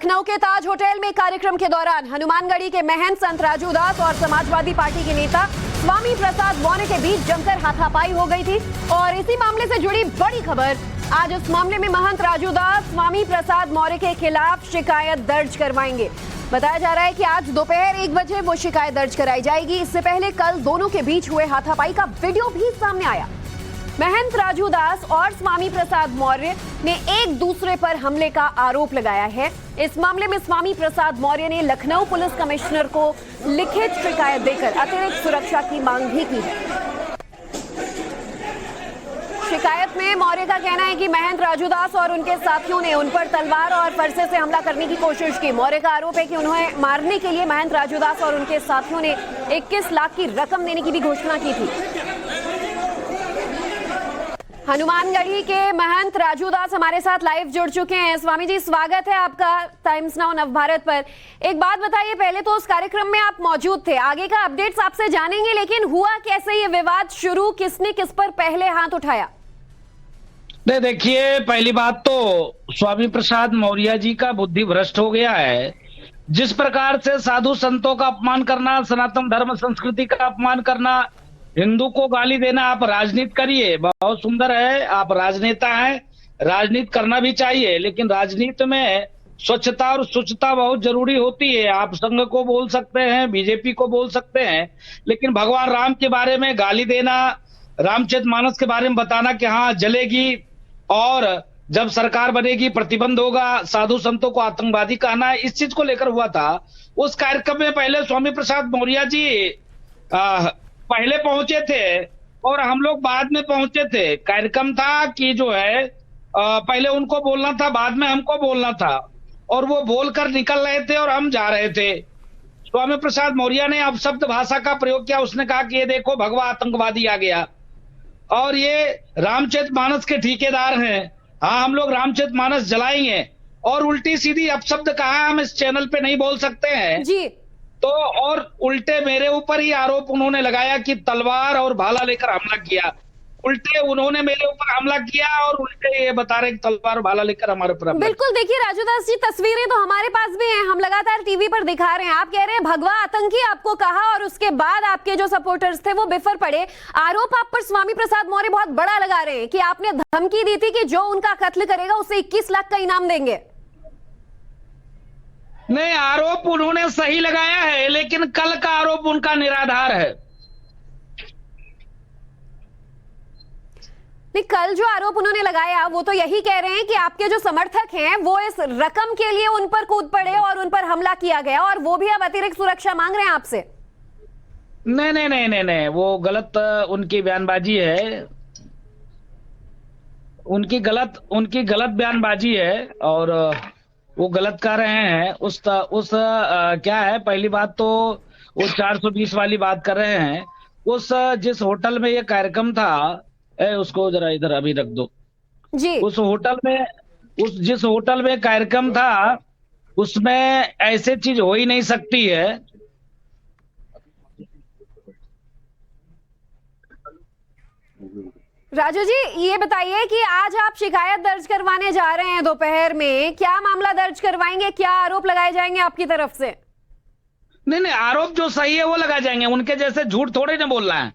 लखनऊ के ताज होटल में कार्यक्रम के दौरान हनुमानगढ़ी के महंत संत राजू दास और समाजवादी पार्टी के नेता स्वामी प्रसाद मौर्य के बीच जमकर हाथापाई हो गई थी। और इसी मामले से जुड़ी बड़ी खबर, आज इस मामले में महंत राजू दास स्वामी प्रसाद मौर्य के खिलाफ शिकायत दर्ज करवाएंगे। बताया जा रहा है कि आज दोपहर 1 बजे वो शिकायत दर्ज कराई जाएगी। इससे पहले कल दोनों के बीच हुए हाथापाई का वीडियो भी सामने आया। महंत राजू दास और स्वामी प्रसाद मौर्य ने एक दूसरे पर हमले का आरोप लगाया है। इस मामले में स्वामी प्रसाद मौर्य ने लखनऊ पुलिस कमिश्नर को लिखित शिकायत देकर अतिरिक्त सुरक्षा की मांग भी की है। शिकायत में मौर्य का कहना है कि महंत राजू दास और उनके साथियों ने उन पर तलवार और फरसे से हमला करने की कोशिश की। मौर्य का आरोप है कि उन्हें मारने के लिए महंत राजू दास और उनके साथियों ने 21 लाख की रकम देने की भी घोषणा की थी। हनुमानगढ़ी के महंत राजू दास हमारे साथ लाइव जुड़ चुके हैं। स्वामी जी, स्वागत है आपका टाइम्स नाउ नवभारत पर। एक बात बताइए, पहले तो उस कार्यक्रम में आप मौजूद थे, आगे का अपडेट्स आपसे जानेंगे, लेकिन हुआ कैसे ये विवाद शुरू, किसने किस पर पहले हाथ उठाया? नहीं, देखिए, पहली बात तो स्वामी प्रसाद मौर्य जी का बुद्धि भ्रष्ट हो गया है। जिस प्रकार से साधु संतों का अपमान करना, सनातन धर्म संस्कृति का अपमान करना, हिंदू को गाली देना, आप राजनीति करिए, बहुत सुंदर है, आप राजनेता हैं, राजनीति करना भी चाहिए, लेकिन राजनीति में स्वच्छता और शुचिता बहुत जरूरी होती है। आप संघ को बोल सकते हैं, बीजेपी को बोल सकते हैं, लेकिन भगवान राम के बारे में गाली देना, रामचरितमानस के बारे में बताना कि हाँ जलेगी और जब सरकार बनेगी प्रतिबंध होगा, साधु संतों को आतंकवादी कहना, इस चीज को लेकर हुआ था। उस कार्यक्रम में पहले स्वामी प्रसाद मौर्य जी पहले पहुंचे थे और हम लोग बाद में पहुंचे थे। कार्यक्रम था कि जो है पहले उनको बोलना था, बाद में हमको बोलना था, और वो बोलकर निकल रहे थे और हम जा रहे थे। स्वामी प्रसाद मौर्य ने अपशब्द भाषा का प्रयोग किया। उसने कहा कि ये देखो भगवा आतंकवादी आ गया और ये रामचरितमानस के ठेकेदार हैं, हाँ हम लोग रामचरितमानस जलाएंगे, और उल्टी सीधी अपशब्द कहा हम इस चैनल पे नहीं बोल सकते हैं जी। तो, और उल्टे मेरे ऊपर ही आरोप उन्होंने लगाया कि तलवार और भाला लेकर हमला किया। उल्टे उन्होंने मेरे ऊपर हमला किया और उल्टे ये बता रहे तलवार और भाला लेकर हमारे ऊपर। बिल्कुल, देखिए राजू दास जी, तस्वीरें तो हमारे पास भी हैं, हम लगातार टीवी पर दिखा रहे हैं। आप कह रहे हैं भगवा आतंकी आपको कहा और उसके बाद आपके जो सपोर्टर्स थे वो बिफर पड़े। आरोप आप पर स्वामी प्रसाद मौर्य बहुत बड़ा लगा रहे हैं कि आपने धमकी दी थी कि जो उनका कत्ल करेगा उसे 21 लाख का इनाम देंगे। नहीं, आरोप उन्होंने सही लगाया है, लेकिन कल का आरोप उनका निराधार है। नहीं, कल जो आरोप उन्होंने लगाया वो तो यही कह रहे हैं कि आपके जो समर्थक हैं वो इस रकम के लिए उन पर कूद पड़े और उन पर हमला किया गया, और वो भी अब अतिरिक्त सुरक्षा मांग रहे हैं आपसे। नहीं नहीं नहीं नहीं नहीं, वो गलत उनकी बयानबाजी है, उनकी गलत बयानबाजी है और वो गलत कर रहे हैं। क्या है, पहली बात तो वो 420 वाली बात कर रहे हैं। जिस होटल में ये कार्यक्रम था, उसको जरा इधर अभी रख दो जी। जिस होटल में कार्यक्रम था उसमें ऐसे चीज हो ही नहीं सकती है। राजू जी, ये बताइए कि आज आप शिकायत दर्ज करवाने जा रहे हैं दोपहर में, क्या मामला दर्ज करवाएंगे, क्या आरोप लगाए जाएंगे आपकी तरफ से? नहीं, आरोप जो सही है वो लगाए जाएंगे। उनके जैसे झूठ थोड़े ना बोल रहा है,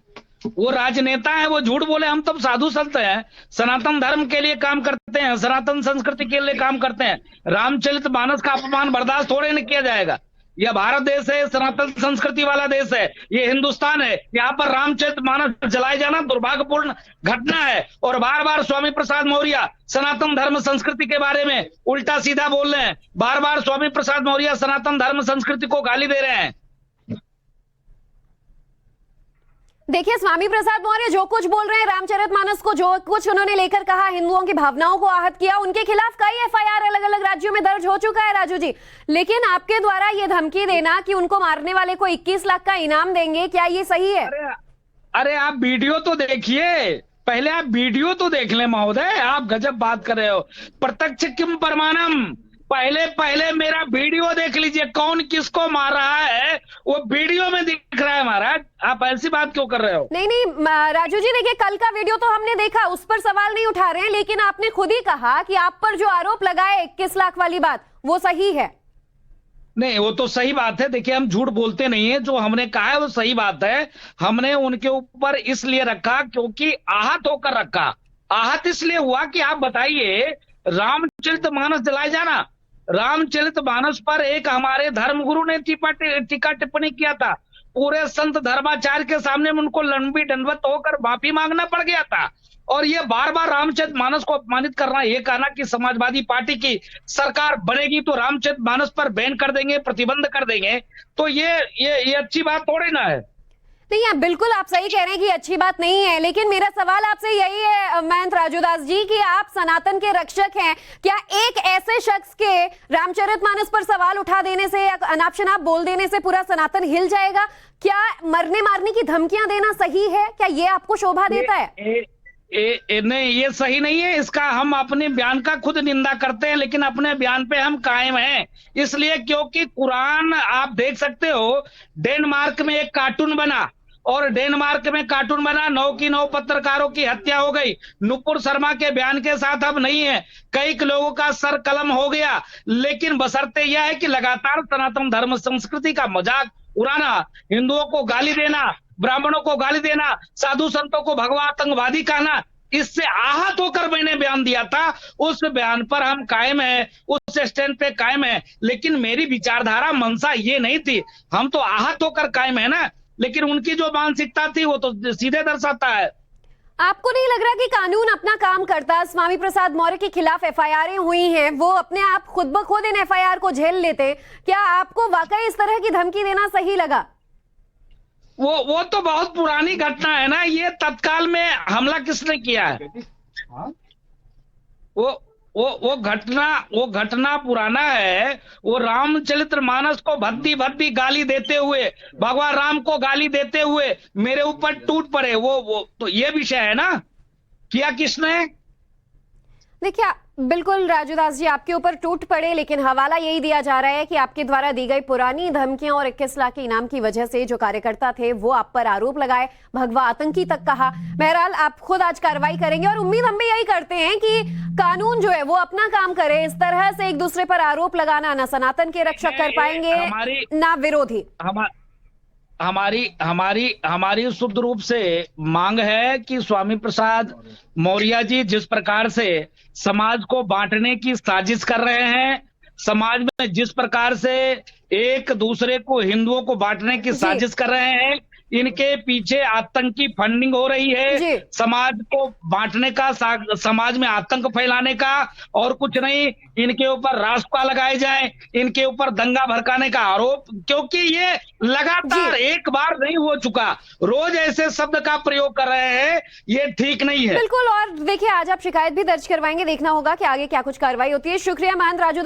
वो राजनेता है, वो झूठ बोले। हम तो साधु संत हैं, सनातन धर्म के लिए काम करते हैं, सनातन संस्कृति के लिए काम करते हैं। रामचरितमानस का अपमान बर्दाश्त थोड़े नहीं किया जाएगा। यह भारत देश है, सनातन संस्कृति वाला देश है, ये हिंदुस्तान है। यहाँ पर रामचरितमानस जलाए जाना दुर्भाग्यपूर्ण घटना है। और बार बार स्वामी प्रसाद मौर्य सनातन धर्म संस्कृति के बारे में उल्टा सीधा बोल रहे हैं। बार बार स्वामी प्रसाद मौर्य सनातन धर्म संस्कृति को गाली दे रहे हैं। देखिए, स्वामी प्रसाद मौर्य जो कुछ बोल रहे हैं, रामचरितमानस को जो कुछ उन्होंने लेकर कहा, हिंदुओं की भावनाओं को आहत किया, उनके खिलाफ कई एफआईआर अलग अलग राज्यों में दर्ज हो चुका है राजू जी। लेकिन आपके द्वारा ये धमकी देना कि उनको मारने वाले को 21 लाख का इनाम देंगे, क्या ये सही है? अरे आप वीडियो तो देखिए, पहले आप वीडियो तो देख ले महोदय, आप गजब बात कर रहे हो। प्रत्यक्ष किम प्रमाणम, पहले मेरा वीडियो देख लीजिए, कौन किसको मार रहा है वो वीडियो में दिख रहा है महाराज। आप ऐसी बात क्यों कर रहे हो? नहीं राजू जी, देखिए कल का वीडियो तो हमने देखा, उस पर सवाल नहीं उठा रहे हैं, लेकिन आपने खुद ही कहा कि आप पर जो आरोप लगाए 21 लाख वाली बात, वो सही है? नहीं, वो तो सही बात है। देखिए, हम झूठ बोलते नहीं है, जो हमने कहा है वो सही बात है। हमने उनके ऊपर इसलिए रखा क्योंकि आहत होकर रखा। आहत इसलिए हुआ कि आप बताइए, रामचरितमानस जलाए जाना, रामचरितमानस पर एक हमारे धर्मगुरु ने टीका टिप्पणी किया था। पूरे संत धर्माचार्य के सामने उनको लंबी दंडवत होकर माफी मांगना पड़ गया था। और ये बार बार रामचरितमानस को अपमानित करना, ये कहना कि समाजवादी पार्टी की सरकार बनेगी तो रामचरितमानस पर बैन कर देंगे, प्रतिबंध कर देंगे, तो ये अच्छी बात थोड़ी ना है। नहीं, आप बिल्कुल आप सही कह रहे हैं कि अच्छी बात नहीं है, लेकिन मेरा सवाल आपसे यही है महंत राजूदास जी कि आप सनातन के रक्षक हैं। क्या एक ऐसे शख्स के रामचरितमानस पर सवाल उठा देने से या अनाप-शनाप बोल देने से पूरा सनातन हिल जाएगा? क्या मरने मारने की धमकियां देना सही है? क्या ये आपको शोभा देता है? नहीं, ये सही नहीं है। इसका हम अपने बयान का खुद निंदा करते हैं, लेकिन अपने बयान पे हम कायम हैं। इसलिए क्योंकि कुरान, आप देख सकते हो, डेनमार्क में एक कार्टून बना, और डेनमार्क में कार्टून बना, 9 की 9 पत्रकारों की हत्या हो गई। नुपुर शर्मा के बयान के साथ अब नहीं है, कई लोगों का सर कलम हो गया। लेकिन बशर्ते यह है कि लगातार सनातन धर्म संस्कृति का मजाक उड़ाना, हिंदुओं को गाली देना, ब्राह्मणों को गाली देना, साधु संतों को भगवा आतंकवादी कहना, इससे आहत होकर मैंने बयान दिया था। उस बयान पर हम कायम है, उस स्टैंड पे कायम है। लेकिन मेरी विचारधारा मंशा ये नहीं थी। हम तो आहत होकर कायम है ना, लेकिन उनकी जो मानसिकता थी वो तो सीधे दर्शाता है। आपको नहीं लग रहा कि कानून अपना काम करता? स्वामी प्रसाद मौर्य के खिलाफ एफआईआर हुई हैं, वो अपने आप खुद ब खुद इन एफआईआर को झेल लेते। क्या आपको वाकई इस तरह की धमकी देना सही लगा? वो तो बहुत पुरानी घटना है ना। ये तत्काल में हमला किसने किया है? वो घटना पुराना है। वो रामचरितमानस को भद्दी भद्दी गाली देते हुए, भगवान राम को गाली देते हुए मेरे ऊपर टूट पड़े। वो तो ये विषय है ना, किया किसने? देखिए, बिल्कुल राजूदास जी आपके ऊपर टूट पड़े, लेकिन हवाला यही दिया जा रहा है कि आपके द्वारा दी गई पुरानी धमकियां और 21 लाख के इनाम की वजह से जो कार्यकर्ता थे वो आप पर आरोप लगाए, भगवा आतंकी तक कहा। बहरहाल आप खुद आज कार्रवाई करेंगे और उम्मीद हम भी यही करते हैं कि कानून जो है वो अपना काम करे। इस तरह से एक दूसरे पर आरोप लगाना ना सनातन के रक्षक कर पाएंगे ना विरोधी। हमारी शुद्ध रूप से मांग है कि स्वामी प्रसाद मौर्य जी जिस प्रकार से समाज को बांटने की साजिश कर रहे हैं, समाज में जिस प्रकार से एक दूसरे को, हिंदुओं को बांटने की साजिश कर रहे हैं, इनके पीछे आतंकी फंडिंग हो रही है। समाज को बांटने का, समाज में आतंक फैलाने का, और कुछ नहीं। इनके ऊपर राष्ट्रपा लगाए जाए, इनके ऊपर दंगा भड़काने का आरोप, क्योंकि ये लगातार एक बार नहीं हो चुका, रोज ऐसे शब्द का प्रयोग कर रहे हैं। ये ठीक नहीं है। बिल्कुल। और देखिए, आज आप शिकायत भी दर्ज करवाएंगे, देखना होगा कि आगे क्या कुछ कार्रवाई होती है। शुक्रिया महंत राजू।